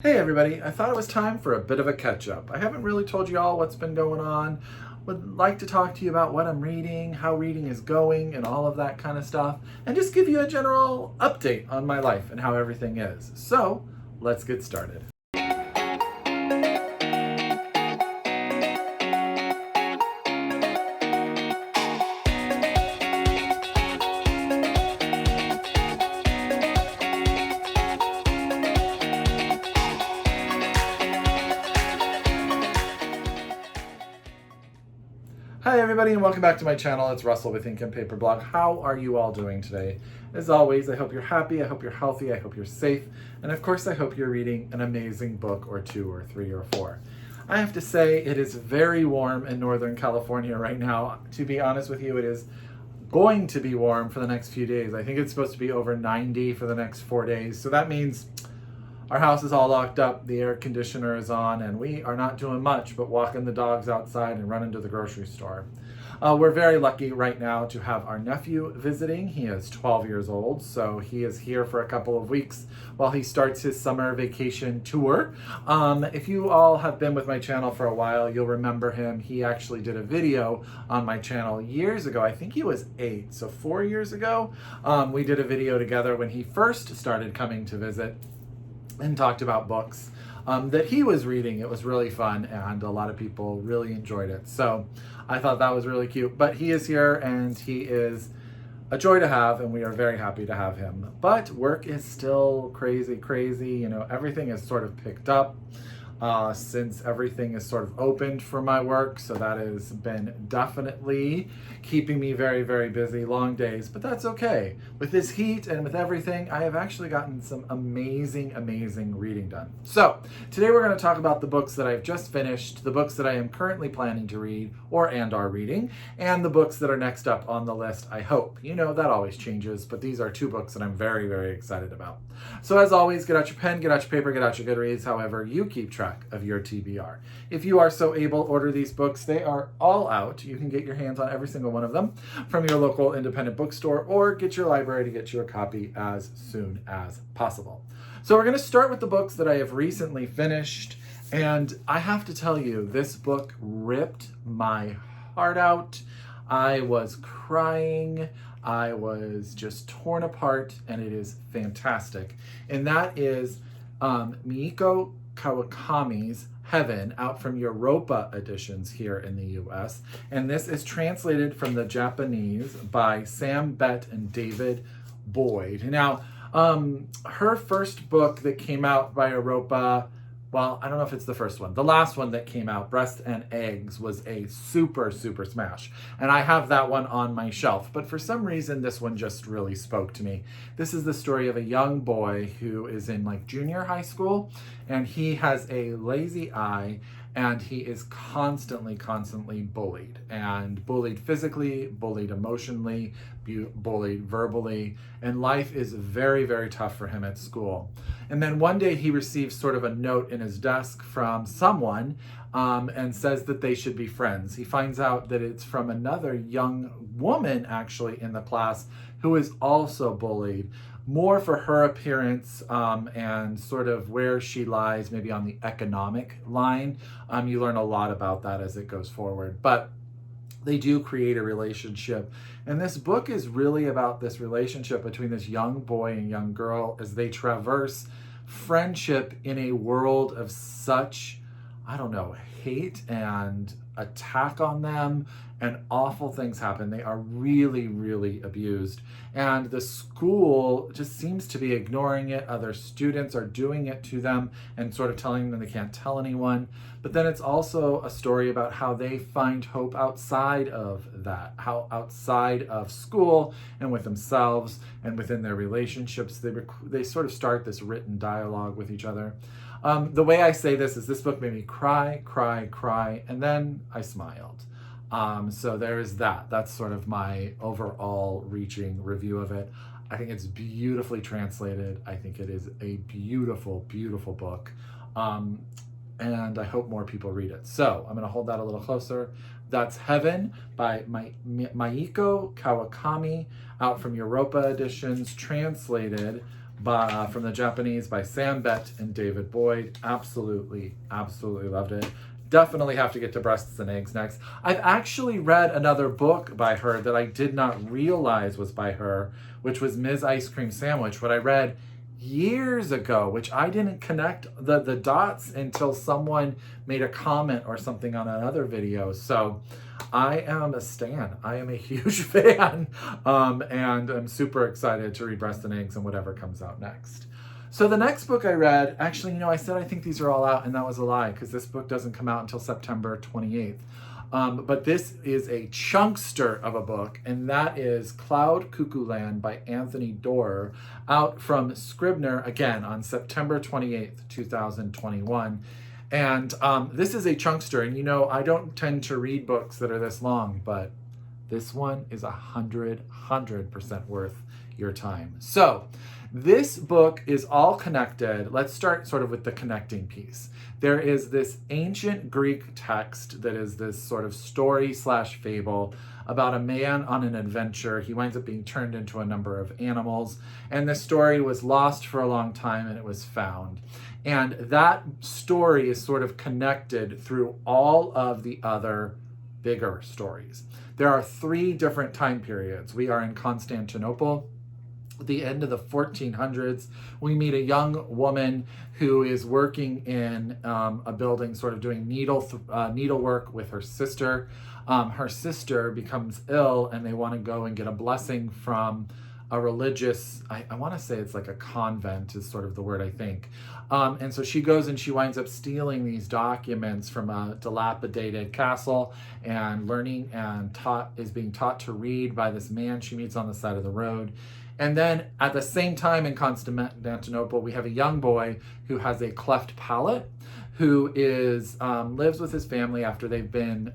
Hey everybody, I thought it was time for a bit of a catch-up. I haven't really told you all what's been going on. Would like to talk to you about what I'm reading, how reading is going, and all of that kind of stuff, and just give you a general update on my life and how everything is. So, let's get started. Hi everybody and welcome back to my channel. It's Russell with Ink and Paper Blog. How are you all doing today? As always, I hope you're happy, I hope you're healthy, I hope you're safe, and of course I hope you're reading an amazing book or two or three or four. I have to say it is very warm in Northern California right now. To be honest with you, it is going to be warm for the next few days. I think it's supposed to be over 90 for the next 4 days. So that means our house is all locked up, the air conditioner is on, and we are not doing much but walking the dogs outside and running to the grocery store. We're very lucky right now to have our nephew visiting. He is 12 years old, so he is here for a couple of weeks while he starts his summer vacation tour. If you all have been with my channel for a while, you'll remember him. He actually did a video on my channel years ago. I think he was 8, so 4 years ago. We did a video together when he first started coming to visit and talked about books that he was reading. It was really fun and a lot of people really enjoyed it. So I thought that was really cute. But he is here and he is a joy to have and we are very happy to have him. But work is still crazy. You know, everything is sort of picked up since everything is sort of opened for my work. So that has been definitely keeping me very busy, long days, but that's okay. With this heat and with everything, I have actually gotten some amazing reading done. So today we're going to talk about the books that I've just finished, the books that I am currently planning to read and are reading, and the books that are next up on the list, I hope. You know, that always changes, but these are 2 books that I'm very excited about. So as always, get out your pen, get out your paper, get out your Goodreads, however you keep track of your TBR. If you are so able, order these books. They are all out. You can get your hands on every single one of them from your local independent bookstore or get your library to get you a copy as soon as possible. So we're going to start with the books that I have recently finished, and I have to tell you, this book ripped my heart out. I was crying. I was just torn apart, and it is fantastic. And that is Mieko Kawakami's Heaven, out from Europa editions here in the US. And this is translated from the Japanese by Sam Bett and David Boyd. Now, her first book that came out by Europa, well, I don't know if it's the first one. The last one that came out, Breast and Eggs, was a super smash. And I have that one on my shelf. But for some reason, this one just really spoke to me. This is the story of a young boy who is in like junior high school, and he has a lazy eye, and he is constantly bullied. And bullied physically, bullied emotionally, bullied verbally, and life is very tough for him at school. And then one day he receives sort of a note in his desk from someone and says that they should be friends. He finds out that it's from another young woman actually in the class who is also bullied, more for her appearance and sort of where she lies maybe on the economic line. You learn a lot about that as it goes forward. But they do create a relationship. And this book is really about this relationship between this young boy and young girl as they traverse friendship in a world of such, I don't know, hate and attack on them, and awful things happen. They are really abused. And the school just seems to be ignoring it. Other students are doing it to them and sort of telling them they can't tell anyone. But then it's also a story about how they find hope outside of that, how outside of school and with themselves and within their relationships, they sort of start this written dialogue with each other. The way I say this is this book made me cry, and then I smiled. So there's that. That's sort of my overall reaching review of it. I think it's beautifully translated. I think it is a beautiful book. And I hope more people read it. So I'm going to hold that a little closer. That's Heaven by Mieko Kawakami, out from Europa editions, translated from the Japanese by Sam Bett and David Boyd. Absolutely, absolutely loved it. Definitely have to get to Breasts and Eggs next. I've actually read another book by her that I did not realize was by her, which was Ms. Ice Cream Sandwich, what I read years ago, which I didn't connect the dots until someone made a comment or something on another video. So I am a stan. I am a huge fan, and I'm super excited to read Breasts and Eggs and whatever comes out next. So the next book I read, actually, I said I think these are all out, and that was a lie, because this book doesn't come out until September 28th. But this is a chunkster of a book, and that is Cloud Cuckoo Land by Anthony Doerr, out from Scribner, again, on September 28th, 2021. And this is a chunkster, and I don't tend to read books that are this long, but this one is 100% worth your time. So this book is all connected. Let's start sort of with the connecting piece. There is this ancient Greek text that is this sort of story/fable about a man on an adventure. He winds up being turned into a number of animals, and the story was lost for a long time and it was found. And that story is sort of connected through all of the other bigger stories. There are 3 different time periods. We are in Constantinople. At the end of the 1400s, we meet a young woman who is working in a building, sort of doing needlework with her sister. Her sister becomes ill, and they want to go and get a blessing from a religious, I want to say it's like a convent is sort of the word, I think. And so she goes and she winds up stealing these documents from a dilapidated castle and learning and is being taught to read by this man she meets on the side of the road. And then at the same time in Constantinople, we have a young boy who has a cleft palate, who lives with his family after they've been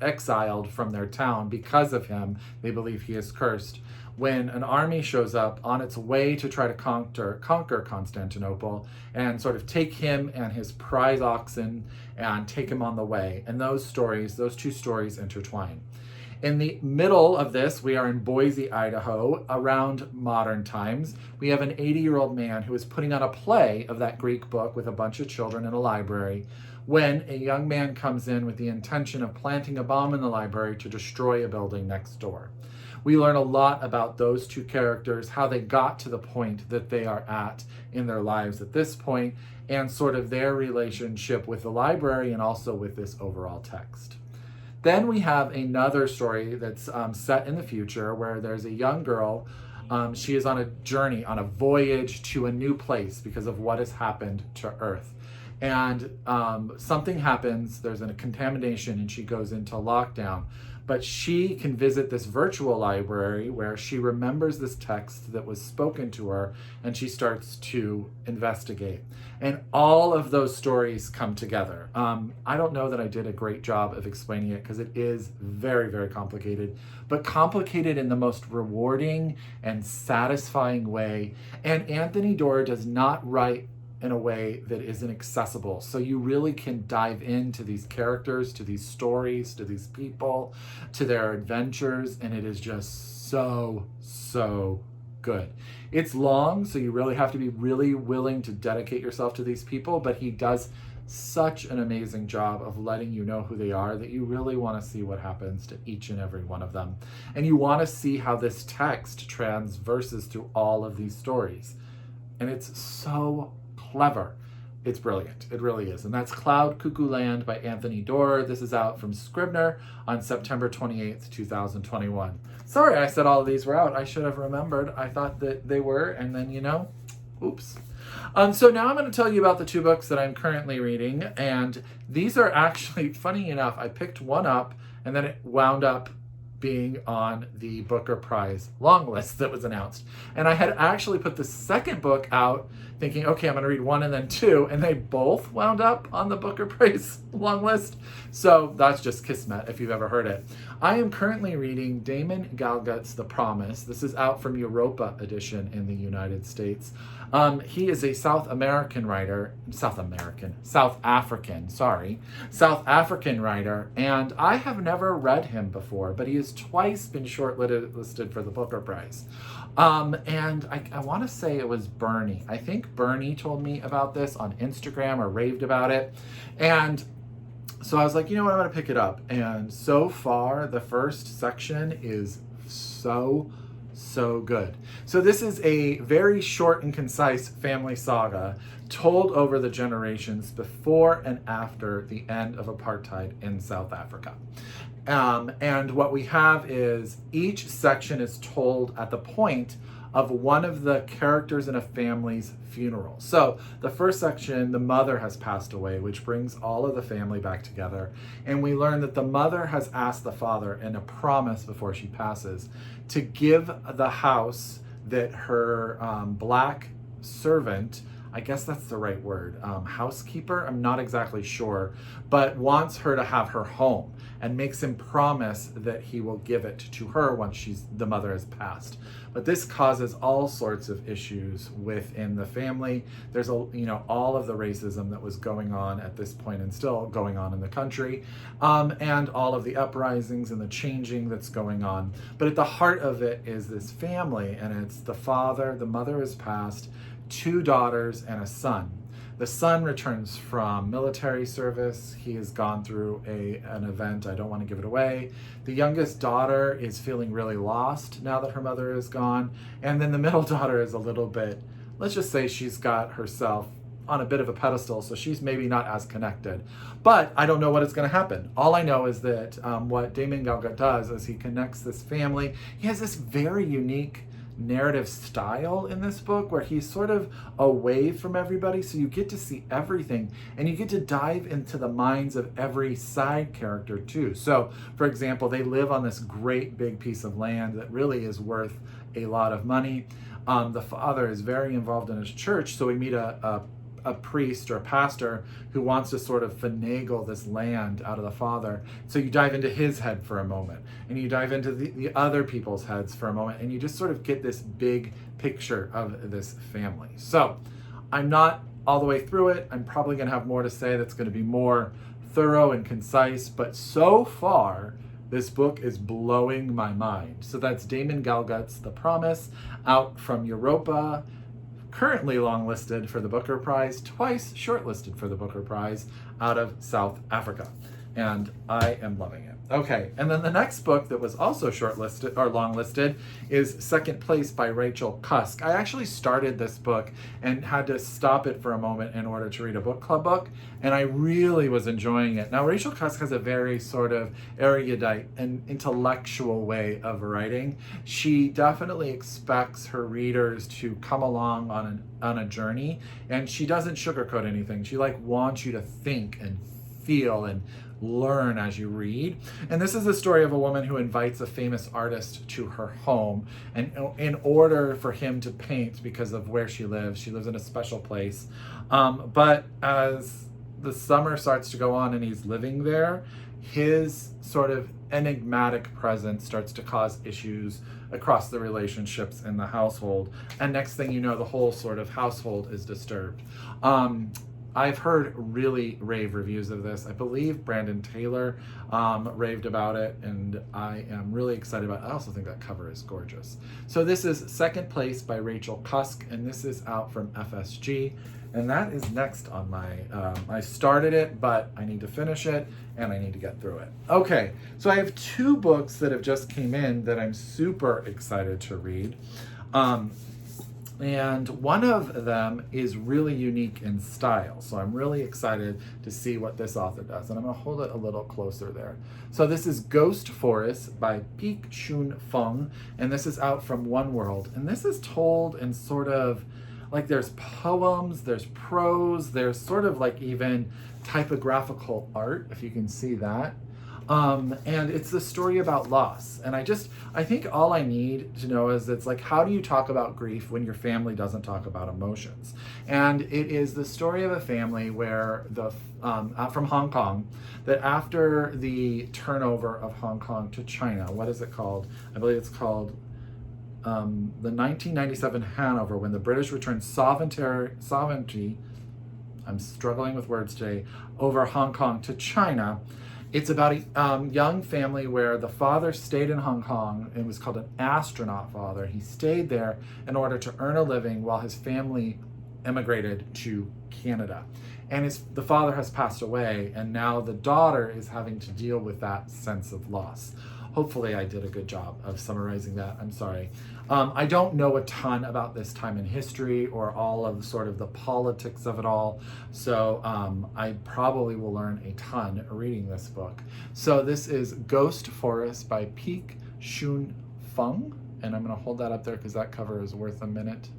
exiled from their town because of him. They believe he is cursed. When an army shows up on its way to try to conquer Constantinople and sort of take him and his prize oxen and take him on the way. And those 2 stories intertwine. In the middle of this, we are in Boise, Idaho, around modern times. We have an 80-year-old man who is putting on a play of that Greek book with a bunch of children in a library, when a young man comes in with the intention of planting a bomb in the library to destroy a building next door. We learn a lot about those 2 characters, how they got to the point that they are at in their lives at this point, and sort of their relationship with the library and also with this overall text. Then we have another story that's set in the future, where there's a young girl. She is on a journey, on a voyage to a new place because of what has happened to Earth. And something happens, there's a contamination, and she goes into lockdown. But she can visit this virtual library where she remembers this text that was spoken to her, and she starts to investigate. And all of those stories come together. I don't know that I did a great job of explaining it, because it is very, very complicated, but complicated in the most rewarding and satisfying way. And Anthony Doerr does not write in a way that isn't accessible. So you really can dive into these characters, to these stories, to these people, to their adventures, and it is just so, so good. It's long, so you really have to be really willing to dedicate yourself to these people, but he does such an amazing job of letting you know who they are that you really want to see what happens to each and every one of them. And you want to see how this text transverses through all of these stories. And it's so clever. It's brilliant. It really is. And that's Cloud Cuckoo Land by Anthony Doerr. This is out from Scribner on September 28th, 2021. Sorry, I said all of these were out. I should have remembered. I thought that they were, and then, oops. So now I'm going to tell you about the 2 books that I'm currently reading. And these are actually, funny enough, I picked one up and then it wound up being on the Booker Prize long list that was announced. And I had actually put the second book out thinking, okay, I'm going to read 1 and then 2, and they both wound up on the Booker Prize long list. So that's just kismet if you've ever heard it. I am currently reading Damon Galgut's The Promise. This is out from Europa edition in the United States. He is a South African writer, and I have never read him before, but he has twice been shortlisted for the Booker Prize. And I want to say it was Bernie. I think Bernie told me about this on Instagram or raved about it. And so I was like, you know what, I'm going to pick it up. And so far, the first section is so good. So this is a very short and concise family saga told over the generations before and after the end of apartheid in South Africa. And what we have is each section is told at the point of one of the characters in a family's funeral. So the first section, the mother has passed away, which brings all of the family back together. And we learn that the mother has asked the father in a promise before she passes to give the house that her black servant, I guess that's the right word, housekeeper, I'm not exactly sure, but wants her to have her home and makes him promise that he will give it to her once the mother has passed. But this causes all sorts of issues within the family. There's all of the racism that was going on at this point and still going on in the country, and all of the uprisings and the changing that's going on. But at the heart of it is this family, and it's the father, the mother has passed, 2 daughters and a son. The son returns from military service. He has gone through an event. I don't want to give it away. The youngest daughter is feeling really lost now that her mother is gone. And then the middle daughter is a little bit, let's just say she's got herself on a bit of a pedestal, so she's maybe not as connected. But I don't know what is going to happen. All I know is that what Damon Galgut does is he connects this family. He has this very unique narrative style in this book where he's sort of away from everybody, so you get to see everything and you get to dive into the minds of every side character too. So for example, they live on this great big piece of land that really is worth a lot of money. The father is very involved in his church, so we meet a priest or a pastor who wants to sort of finagle this land out of the father. So you dive into his head for a moment, and you dive into the other people's heads for a moment, and you just sort of get this big picture of this family. So I'm not all the way through it. I'm probably going to have more to say that's going to be more thorough and concise, but so far this book is blowing my mind. So that's Damon Galgut's The Promise, out from Europa, currently longlisted for the Booker Prize, twice shortlisted for the Booker Prize, out of South Africa. And I am loving it. Okay, and then the next book that was also shortlisted or longlisted is Second Place by Rachel Cusk. I actually started this book and had to stop it for a moment in order to read a book club book, and I really was enjoying it. Now, Rachel Cusk has a very sort of erudite and intellectual way of writing. She definitely expects her readers to come along on a journey, and she doesn't sugarcoat anything. She wants you to think and feel and learn as you read. And this is the story of a woman who invites a famous artist to her home, and in order for him to paint, because of where she lives in a special place. But as the summer starts to go on and he's living there, his sort of enigmatic presence starts to cause issues across the relationships in the household. And next thing you know, the whole sort of household is disturbed. I've heard really rave reviews of this. I believe Brandon Taylor raved about it, and I am really excited about it. I also think that cover is gorgeous. So this is Second Place by Rachel Cusk, and this is out from FSG. And that is next on my, I started it, but I need to finish it, and I need to get through it. Okay, so I have 2 books that have just came in that I'm super excited to read. And one of them is really unique in style. So I'm really excited to see what this author does. And I'm going to hold it a little closer there. So this is Ghost Forest by Pik-Shuen Fung. And this is out from One World. And this is told in sort of there's poems, there's prose, there's sort of even typographical art, if you can see that. And it's the story about loss. And I think all I need to know is how do you talk about grief when your family doesn't talk about emotions? And it is the story of a family where from Hong Kong, that after the turnover of Hong Kong to China, what is it called? I believe it's called the 1997 Hanover, when the British returned sovereignty, I'm struggling with words today, over Hong Kong to China. It's about a young family where the father stayed in Hong Kong. It was called an astronaut father. He stayed there in order to earn a living while his family emigrated to Canada. And the father has passed away, and now the daughter is having to deal with that sense of loss. Hopefully I did a good job of summarizing that. I'm sorry. I don't know a ton about this time in history or all of sort of the politics of it all. So I probably will learn a ton reading this book. So this is Ghost Forest by Pik-Shuen Fung. And I'm going to hold that up there because that cover is worth a minute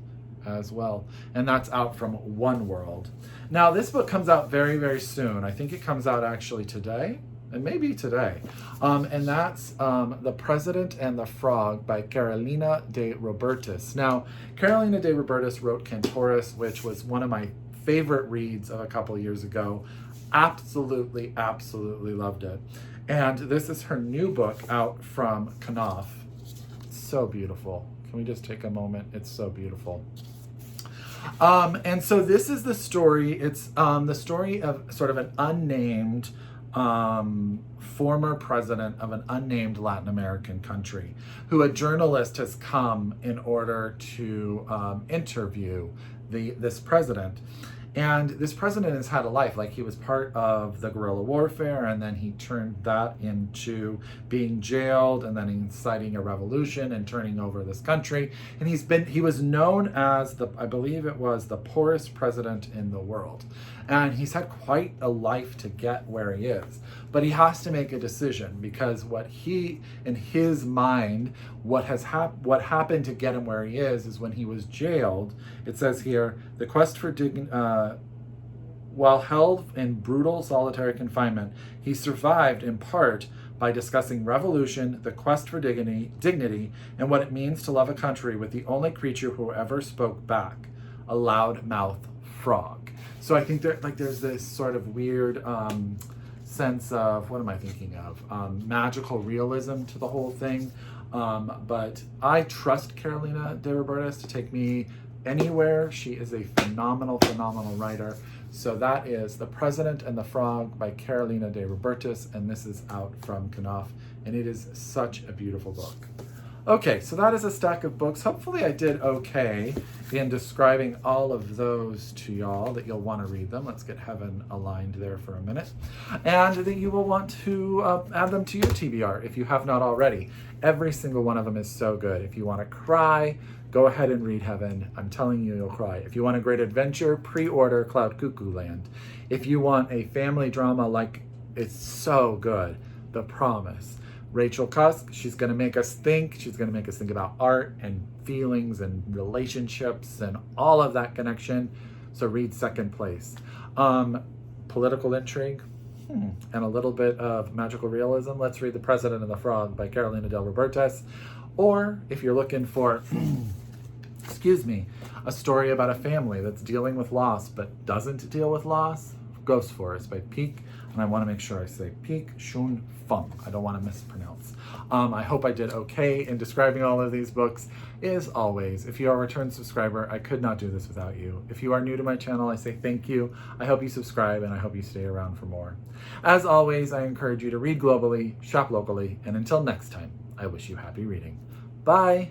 as well. And that's out from One World. Now this book comes out very, very soon. I think it comes out actually today. And maybe today. And that's The President and the Frog by Carolina de Robertis. Now, Carolina de Robertis wrote Cantoris, which was one of my favorite reads of a couple years ago. Absolutely, absolutely loved it. And this is her new book out from Knopf. It's so beautiful. Can we just take a moment? It's so beautiful. And so this is the story. It's the story of sort of an unnamed former president of an unnamed Latin American country, who a journalist has come in order to interview this president. And this president has had a life. Like, he was part of the guerrilla warfare, and then he turned that into being jailed, and then inciting a revolution and turning over this country. And he was known as I believe it was the poorest president in the world. And he's had quite a life to get where he is. But he has to make a decision, because in his mind, what happened to get him where he is when he was jailed. It says here, the quest for while held in brutal solitary confinement, he survived in part by discussing revolution, the quest for dignity, and what it means to love a country with the only creature who ever spoke back, a loud-mouthed frog. So I think there's this sort of weird sense of, what am I thinking of? Magical realism to the whole thing. But I trust Carolina de Robertis to take me anywhere. She is a phenomenal, phenomenal writer. So that is The President and the Frog by Carolina de Robertis, and this is out from Knopf, and it is such a beautiful book. Okay, so that is a stack of books. Hopefully I did okay in describing all of those to y'all, that you'll want to read them. Let's get heaven aligned there for a minute. And that you will want to add them to your TBR if you have not already. Every single one of them is so good. If you want to cry, go ahead and read Heaven. I'm telling you, you'll cry. If you want a great adventure, pre-order Cloud Cuckoo Land. If you want a family drama, like, it's so good, The Promise. Rachel Cusk, she's going to make us think. She's going to make us think about art and feelings and relationships and all of that connection. So read Second Place. Political intrigue and a little bit of magical realism. Let's read The President and the Frog by Carolina de Robertis. Or if you're looking for, a story about a family that's dealing with loss but doesn't deal with loss, Ghost Forest by and I want to make sure I say Pik-Shuen Fung. I don't want to mispronounce. I hope I did okay in describing all of these books. As always, if you are a return subscriber, I could not do this without you. If you are new to my channel, I say thank you. I hope you subscribe, and I hope you stay around for more. As always, I encourage you to read globally, shop locally, and until next time, I wish you happy reading. Bye!